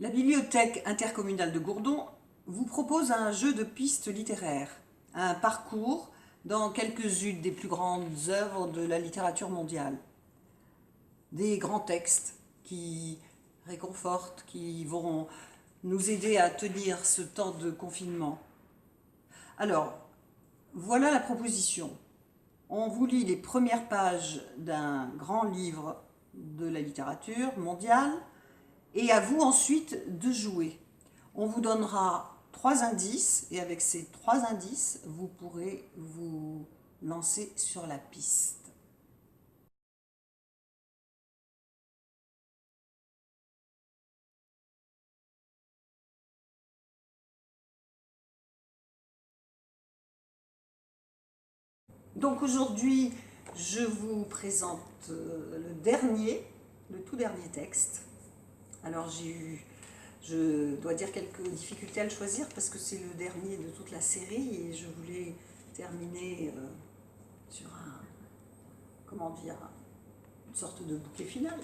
La bibliothèque intercommunale de Gourdon vous propose un jeu de pistes littéraires, un parcours dans quelques-unes des plus grandes œuvres de la littérature mondiale. Des grands textes qui réconfortent, qui vont nous aider à tenir ce temps de confinement. Alors, voilà la proposition. On vous lit les premières pages d'un grand livre de la littérature mondiale et à vous ensuite de jouer. On vous donnera 3 indices et avec ces 3 indices, vous pourrez vous lancer sur la piste. Donc aujourd'hui, je vous présente le tout dernier texte. Alors je dois dire quelques difficultés à le choisir parce que c'est le dernier de toute la série et je voulais terminer sur comment dire, une sorte de bouquet final.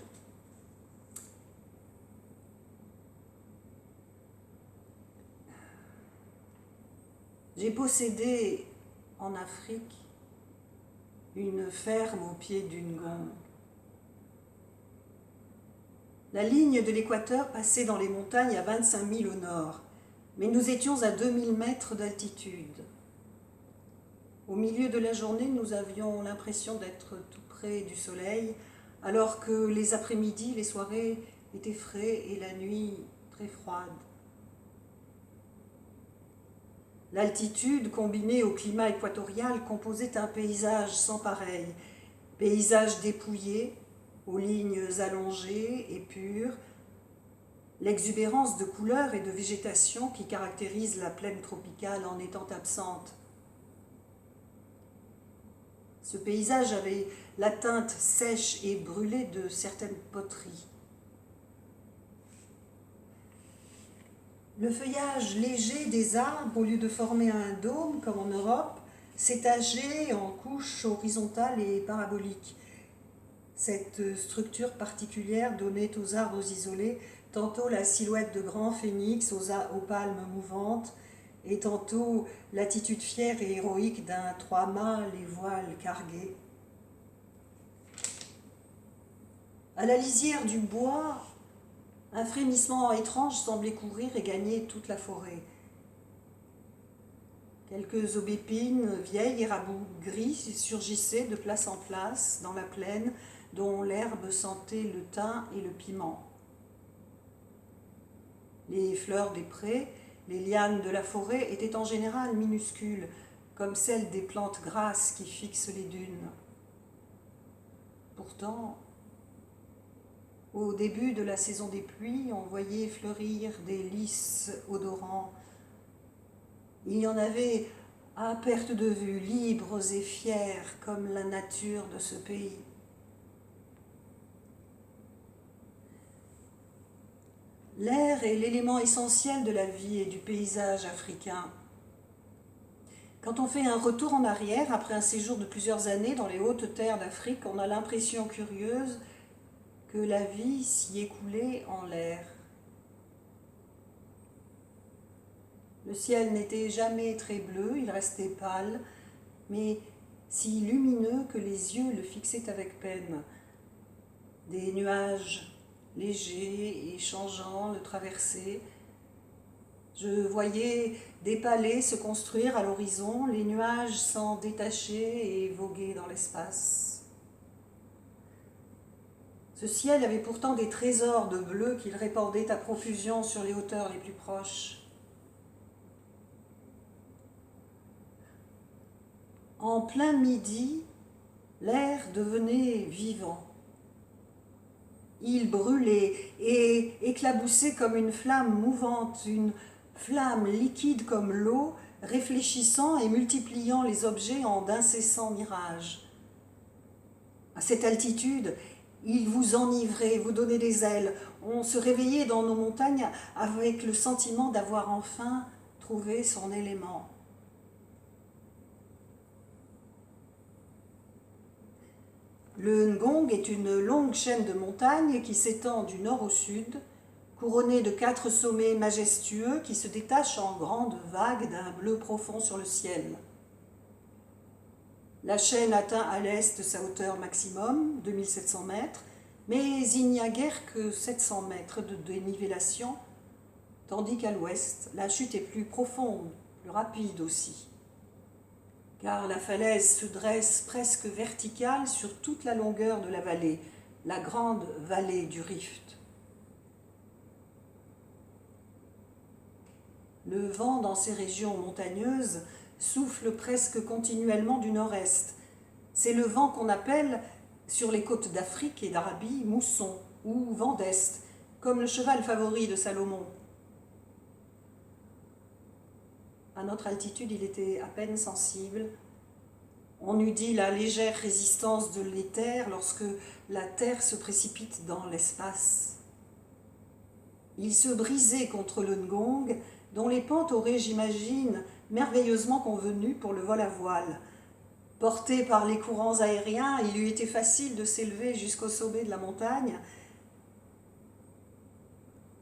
J'ai possédé en Afrique une ferme au pied d'une gombe. La ligne de l'équateur passait dans les montagnes à 25 000 au nord, mais nous étions à 2000 mètres d'altitude. Au milieu de la journée, nous avions l'impression d'être tout près du soleil, alors que les après-midi, les soirées étaient frais et la nuit très froide. L'altitude, combinée au climat équatorial, composait un paysage sans pareil. Paysage dépouillé, aux lignes allongées et pures, l'exubérance de couleurs et de végétation qui caractérise la plaine tropicale en étant absente. Ce paysage avait la teinte sèche et brûlée de certaines poteries. Le feuillage léger des arbres, au lieu de former un dôme comme en Europe, s'étageait en couches horizontales et paraboliques. Cette structure particulière donnait aux arbres isolés tantôt la silhouette de grands phénix aux palmes mouvantes, et tantôt l'attitude fière et héroïque d'un trois-mâts, les voiles cargués. À la lisière du bois, un frémissement étrange semblait courir et gagner toute la forêt. Quelques aubépines vieilles et rabougries surgissaient de place en place dans la plaine, dont l'herbe sentait le thym et le piment. Les fleurs des prés, les lianes de la forêt étaient en général minuscules, comme celles des plantes grasses qui fixent les dunes. Pourtant, au début de la saison des pluies, on voyait fleurir des lys odorants. Il y en avait à perte de vue, libres et fiers comme la nature de ce pays. L'air est l'élément essentiel de la vie et du paysage africain. Quand on fait un retour en arrière, après un séjour de plusieurs années dans les hautes terres d'Afrique, on a l'impression curieuse que la vie s'y écoulait en l'air. Le ciel n'était jamais très bleu, il restait pâle, mais si lumineux que les yeux le fixaient avec peine. Des nuages légers et changeants le traversaient. Je voyais des palais se construire à l'horizon, les nuages s'en détacher et voguer dans l'espace. Ce ciel avait pourtant des trésors de bleu qu'il répandait à profusion sur les hauteurs les plus proches. En plein midi, l'air devenait vivant. Il brûlait et éclaboussait comme une flamme mouvante, une flamme liquide comme l'eau, réfléchissant et multipliant les objets en d'incessants mirages. À cette altitude, il vous enivrait, vous donnait des ailes. On se réveillait dans nos montagnes avec le sentiment d'avoir enfin trouvé son élément. Le Ngong est une longue chaîne de montagnes qui s'étend du nord au sud, couronnée de 4 sommets majestueux qui se détachent en grandes vagues d'un bleu profond sur le ciel. La chaîne atteint à l'est sa hauteur maximum, 2700 mètres, mais il n'y a guère que 700 mètres de dénivellation, tandis qu'à l'ouest, la chute est plus profonde, plus rapide aussi, car la falaise se dresse presque verticale sur toute la longueur de la vallée, la grande vallée du Rift. Le vent dans ces régions montagneuses souffle presque continuellement du nord-est. C'est le vent qu'on appelle, sur les côtes d'Afrique et d'Arabie, mousson ou vent d'est, comme le cheval favori de Salomon. À notre altitude, il était à peine sensible. On eût dit la légère résistance de l'éther lorsque la terre se précipite dans l'espace. Il se brisait contre le ngong, dont les pentes auraient, j'imagine, merveilleusement convenues pour le vol à voile. Porté par les courants aériens, il eût été facile de s'élever jusqu'au sommet de la montagne.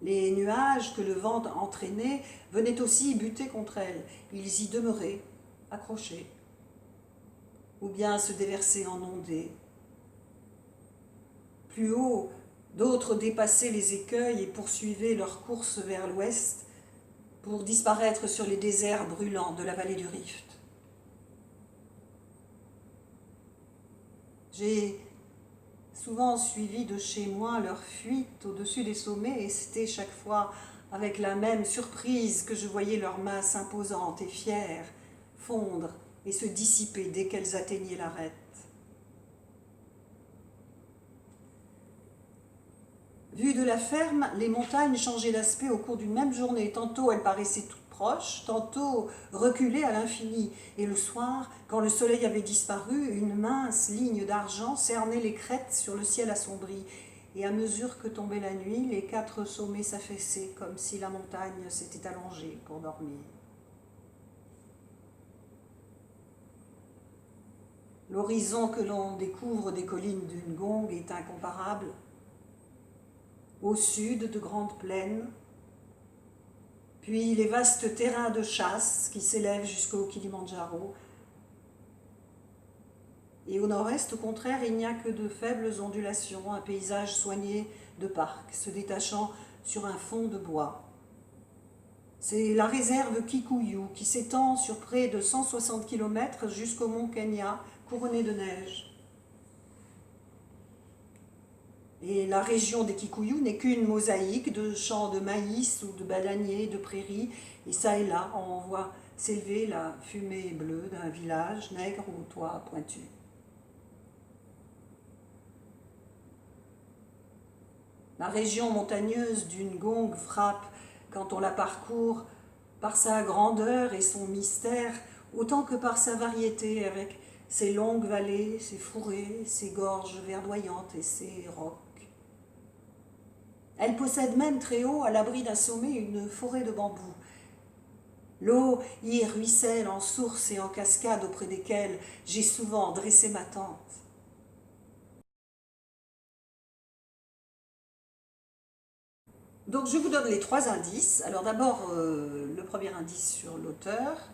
Les nuages que le vent entraînait venaient aussi buter contre elle. Ils y demeuraient, accrochés, ou bien se déversaient en ondées. Plus haut, d'autres dépassaient les écueils et poursuivaient leur course vers l'ouest pour disparaître sur les déserts brûlants de la vallée du Rift. J'ai souvent suivi de chez moi leur fuite au-dessus des sommets et c'était chaque fois avec la même surprise que je voyais leur masse imposante et fière fondre et se dissiper dès qu'elles atteignaient l'arête. Vues de la ferme, les montagnes changeaient d'aspect au cours d'une même journée. Tantôt elles paraissaient toutes proches, tantôt reculées à l'infini. Et le soir, quand le soleil avait disparu, une mince ligne d'argent cernait les crêtes sur le ciel assombri. Et à mesure que tombait la nuit, les 4 sommets s'affaissaient, comme si la montagne s'était allongée pour dormir. L'horizon que l'on découvre des collines du Ngong est incomparable. Au sud, de grandes plaines, puis les vastes terrains de chasse qui s'élèvent jusqu'au Kilimandjaro. Et au nord-est, au contraire, il n'y a que de faibles ondulations, un paysage soigné de parcs se détachant sur un fond de bois. C'est la réserve Kikuyu qui s'étend sur près de 160 km jusqu'au mont Kenya, couronné de neige. Et la région des Kikuyu n'est qu'une mosaïque de champs de maïs ou de bananiers, de prairies. Et ça et là, on voit s'élever la fumée bleue d'un village nègre au toit pointu. La région montagneuse du Ngong frappe, quand on la parcourt, par sa grandeur et son mystère, autant que par sa variété, avec ses longues vallées, ses fourrés, ses gorges verdoyantes et ses rocs. Elle possède même très haut, à l'abri d'un sommet, une forêt de bambous. L'eau y ruisselle en sources et en cascades auprès desquelles j'ai souvent dressé ma tente. Donc je vous donne les 3 indices. Alors d'abord, le premier indice sur l'auteur,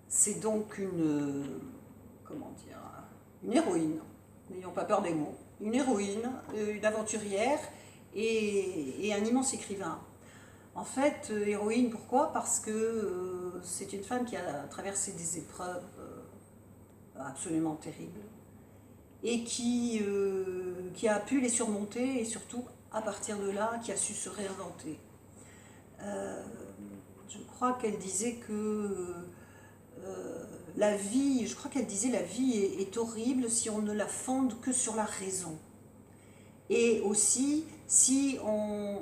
c'est donc une héroïne, n'ayons pas peur des mots, une héroïne, une aventurière, et un immense écrivain. En fait, héroïne, pourquoi? Parce que c'est une femme qui a traversé des épreuves absolument terribles et qui a pu les surmonter et surtout, à partir de là, qui a su se réinventer. Je crois qu'elle disait que la vie est horrible si on ne la fonde que sur la raison. Et aussi, si on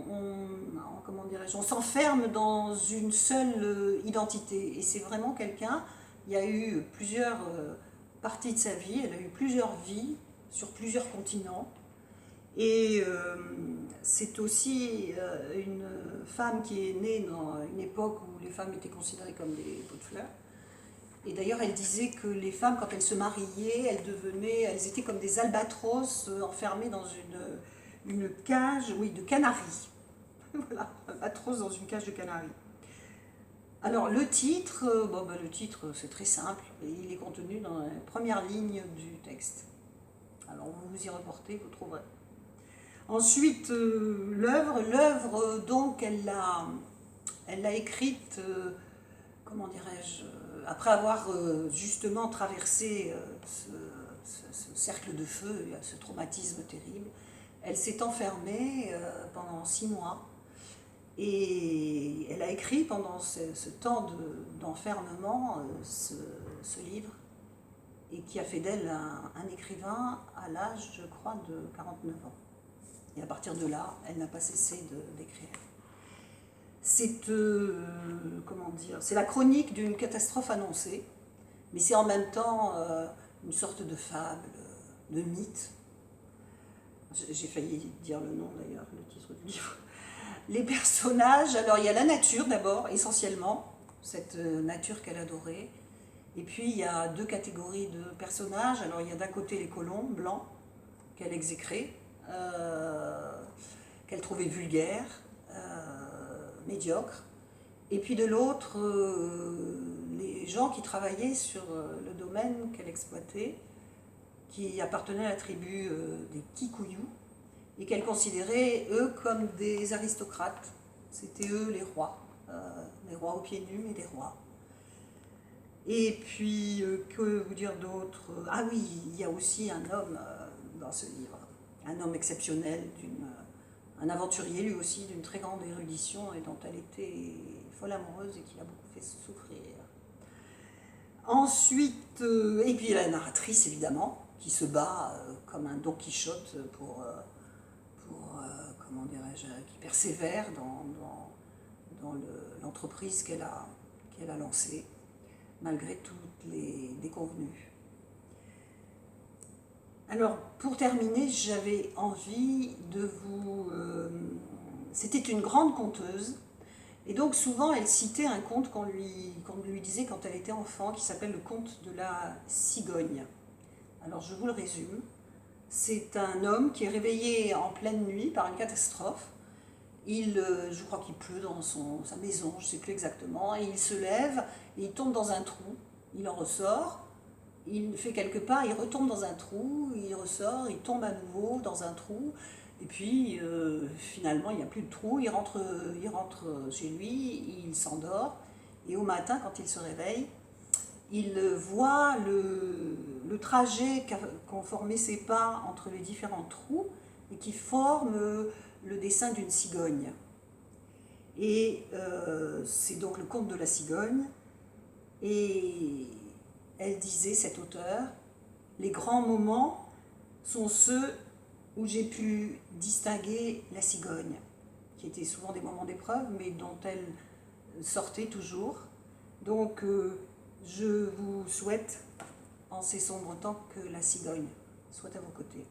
s'enferme dans une seule identité. Et c'est vraiment quelqu'un, il y a eu plusieurs parties de sa vie, elle a eu plusieurs vies sur plusieurs continents. Et c'est aussi une femme qui est née dans une époque où les femmes étaient considérées comme des pots de fleurs. Et d'ailleurs, elle disait que les femmes, quand elles se mariaient, elles étaient comme des albatros enfermées dans une cage, oui, de canaries. Voilà, atroce dans une cage de canaries. Alors le titre, le titre c'est très simple, il est contenu dans la première ligne du texte. Alors vous vous y reportez, vous trouverez. Ensuite, l'œuvre donc elle l'a écrite, comment dirais-je, après avoir justement traversé ce cercle de feu, ce traumatisme terrible. Elle s'est enfermée pendant 6 mois et elle a écrit pendant ce temps d'enfermement ce livre et qui a fait d'elle un écrivain à l'âge, je crois, de 49 ans. Et à partir de là, elle n'a pas cessé d'écrire. C'est comment dire, c'est la chronique d'une catastrophe annoncée, mais c'est en même temps une sorte de fable, de mythe. J'ai failli dire le nom d'ailleurs, le titre du livre. Les personnages, alors il y a la nature d'abord, essentiellement, cette nature qu'elle adorait. Et puis il y a 2 catégories de personnages. Alors il y a d'un côté les colons blancs qu'elle exécrait, qu'elle trouvait vulgaires, médiocres. Et puis de l'autre, les gens qui travaillaient sur le domaine qu'elle exploitait, qui appartenaient à la tribu des Kikuyu, et qu'elle considérait, eux, comme des aristocrates. C'était eux les rois aux pieds nus, mais des rois. Et puis, que vous dire d'autre? Ah oui, il y a aussi un homme dans ce livre, un homme exceptionnel, un aventurier lui aussi, d'une très grande érudition et dont elle était folle amoureuse et qui l'a beaucoup fait souffrir. Ensuite, et puis la narratrice évidemment, qui se bat comme un Don Quichotte pour comment dirais-je, qui persévère dans l'entreprise qu'elle a lancée, malgré toutes les déconvenues. Alors, pour terminer, j'avais envie de vous... c'était une grande conteuse, et donc souvent elle citait un conte qu'on lui disait quand elle était enfant, qui s'appelle le conte de la cigogne. Alors je vous le résume. C'est un homme qui est réveillé en pleine nuit par une catastrophe. Je crois qu'il pleut dans sa maison, je ne sais plus exactement, et il se lève, et il tombe dans un trou, il en ressort, il fait quelques pas, il retombe dans un trou, il ressort, il tombe à nouveau dans un trou, et puis finalement il n'y a plus de trou, il rentre chez lui, il s'endort, et au matin quand il se réveille, il voit le trajet qu'ont formé ses pas entre les différents trous, et qui forme le dessin d'une cigogne. Et c'est donc le conte de la cigogne, et elle disait, cet auteur, les grands moments sont ceux où j'ai pu distinguer la cigogne, qui étaient souvent des moments d'épreuve, mais dont elle sortait toujours. Donc je vous souhaite, en ces sombres temps, que la cigogne soit à vos côtés.